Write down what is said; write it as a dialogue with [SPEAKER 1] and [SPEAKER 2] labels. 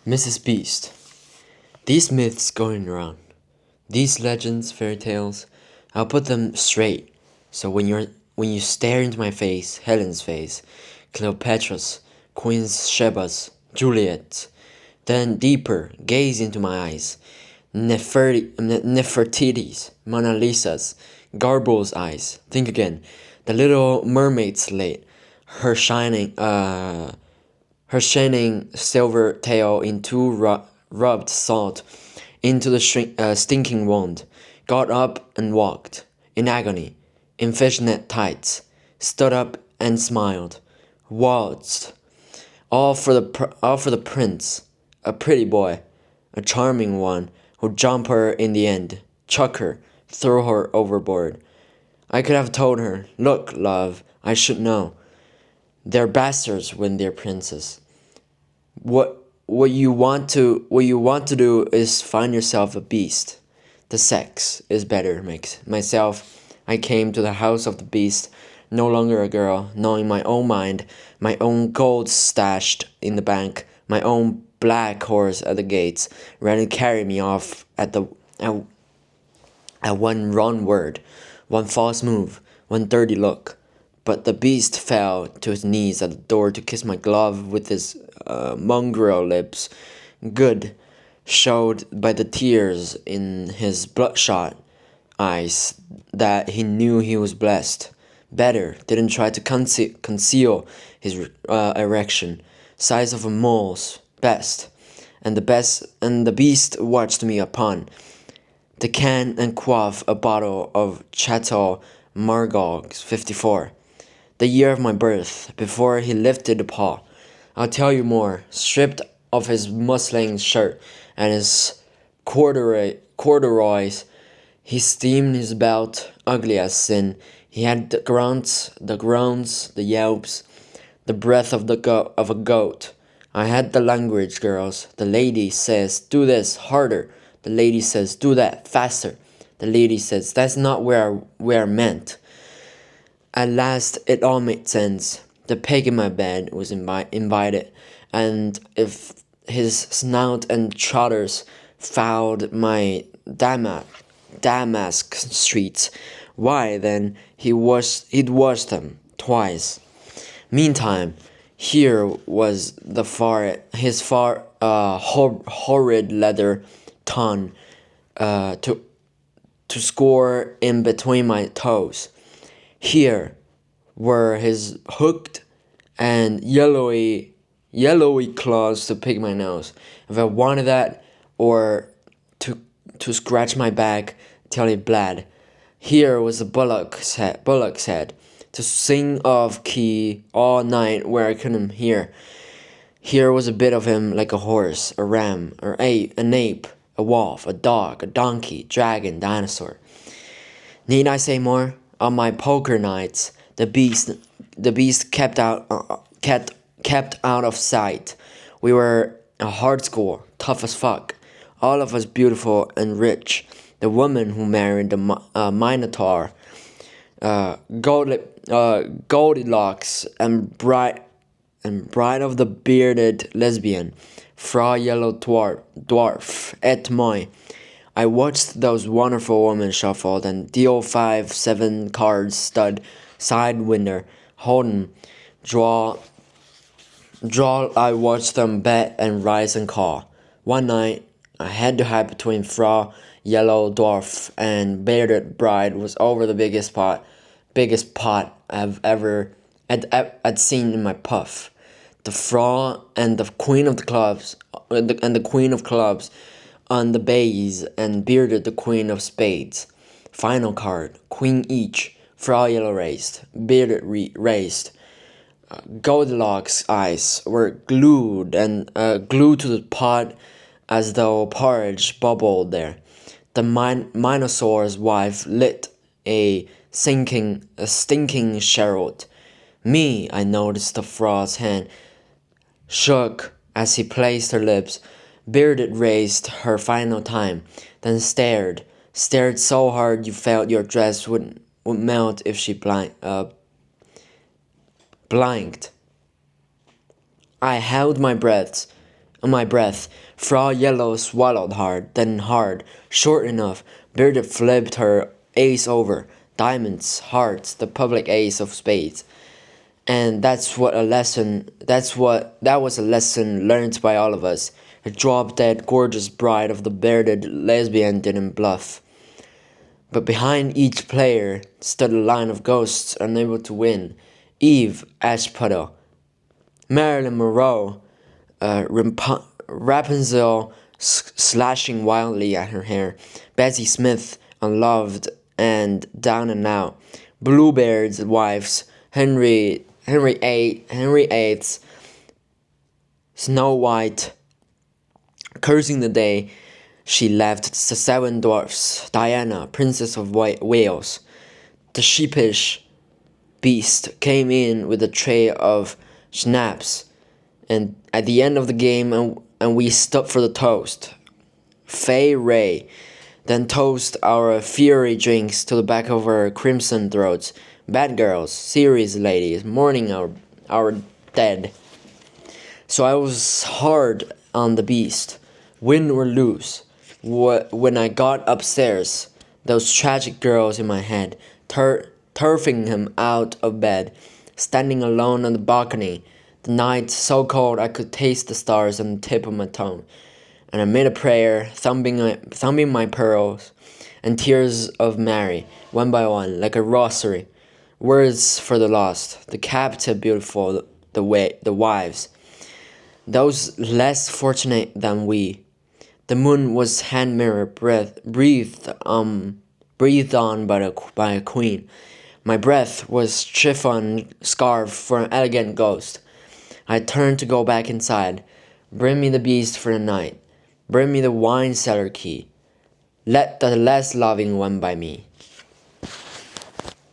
[SPEAKER 1] Mrs. Beast. These myths going around, these legends, fairy tales, I'll put them straight. So when you stare into my face, Helen's face, Cleopatra's, Queen Sheba's, Juliet's, then deeper, gaze into my eyes, Nefertiti's, Mona Lisa's, Garbo's eyes. Think again. The little mermaid's late, her shining silver tail in two rubbed salt into the stinking wound, got up and walked, in agony, in fishnet tights, stood up and smiled, waltzed, all for the prince, a pretty boy, a charming one, who'd jump her in the end, chuck her, throw her overboard. I could have told her, look, love, I should know. They're bastards when they're princes. What you want to do is find yourself a beast. The sex is better, makes myself. I came to the house of the beast, no longer a girl, knowing my own mind, my own gold stashed in the bank, my own black horse at the gates, ready to carry me off at one wrong word, one false move, one dirty look. But the beast fell to his knees at the door to kiss my glove with his mongrel lips. Good, showed by the tears in his bloodshot eyes that he knew he was blessed. Better, didn't try to conceal his erection. Size of a mole's. Best. And the beast watched me upon. Decant and quaff a bottle of Chateau Margaux 54. The year of my birth, before he lifted a paw. I'll tell you more. Stripped of his muslin shirt and his corduroys, he steamed his belt, ugly as sin. He had the grunts, the yelps, the breath of a goat. I had the language, girls. The lady says, do this, harder. The lady says, do that, faster. The lady says, that's not where I meant. At last it all made sense. The pig in my bed was invited, and if his snout and trotters fouled my damask streets, why then he'd washed them twice. Meantime, here was his horrid leather tongue to score in between my toes. Here were his hooked and yellowy claws to pick my nose, if I wanted that, or to scratch my back till it bled. Here was a bullock's head, to sing off key all night where I couldn't hear. Here was a bit of him like a horse, a ram, an ape, a wolf, a dog, a donkey, dragon, dinosaur. Need I say more? On my poker nights, the beast kept out of sight. We were a hard score, tough as fuck, all of us beautiful and rich. The woman who married the Minotaur, Goldilocks, and bride of the bearded lesbian, Frau Yellow Dwarf, et moi. I watched those wonderful women shuffle and deal 5-7 cards stud sidewinder, Holden, draw. I watched them bet and rise and call. One night, I had to hide between Frau Yellow Dwarf and bearded bride was over the biggest pot I'd seen in my puff. The Frau and the Queen of Clubs on the base and bearded the Queen of Spades. Final card, Queen each, Frau Yellow raised, bearded raised. Goldilocks' eyes were glued to the pot as though porridge bubbled there. The Minosaur's wife lit a stinking cheroot. Me, I noticed the Frau's hand shook as he placed her lips. Bearded raised her final time, then stared so hard you felt your dress would melt if she blinked. I held my breath. on my breath. Frau Yellow swallowed hard, then hard, short enough. Bearded flipped her ace over. Diamonds, hearts, the public ace of spades. And that was a lesson learned by all of us. A drop-dead gorgeous bride of the bearded lesbian didn't bluff. But behind each player stood a line of ghosts unable to win. Eve, Ashpuddle, Marilyn Monroe, Rapunzel slashing wildly at her hair, Bessie Smith, unloved and down and out, Bluebeard's wives, Henry VIII, Snow White, cursing the day she left the seven dwarfs, Diana, Princess of Wales. The sheepish beast came in with a tray of schnapps, and at the end of the game, and we stopped for the toast. Fay Ray, then toast our fury drinks to the back of our crimson throats. Bad girls, serious ladies, mourning our dead. So I was hard on the beast, win or lose. When I got upstairs, those tragic girls in my head, turfing him out of bed, standing alone on the balcony, the night so cold I could taste the stars on the tip of my tongue. And I made a prayer, thumbing my pearls, and tears of Mary, one by one, like a rosary. Words for the lost, the captive beautiful, the wives, those less fortunate than we. The moon was hand mirror breathed on by a queen. My breath was chiffon scarf for an elegant ghost. I turned to go back inside. Bring me the beast for the night. Bring me the wine cellar key. Let the less loving one by me.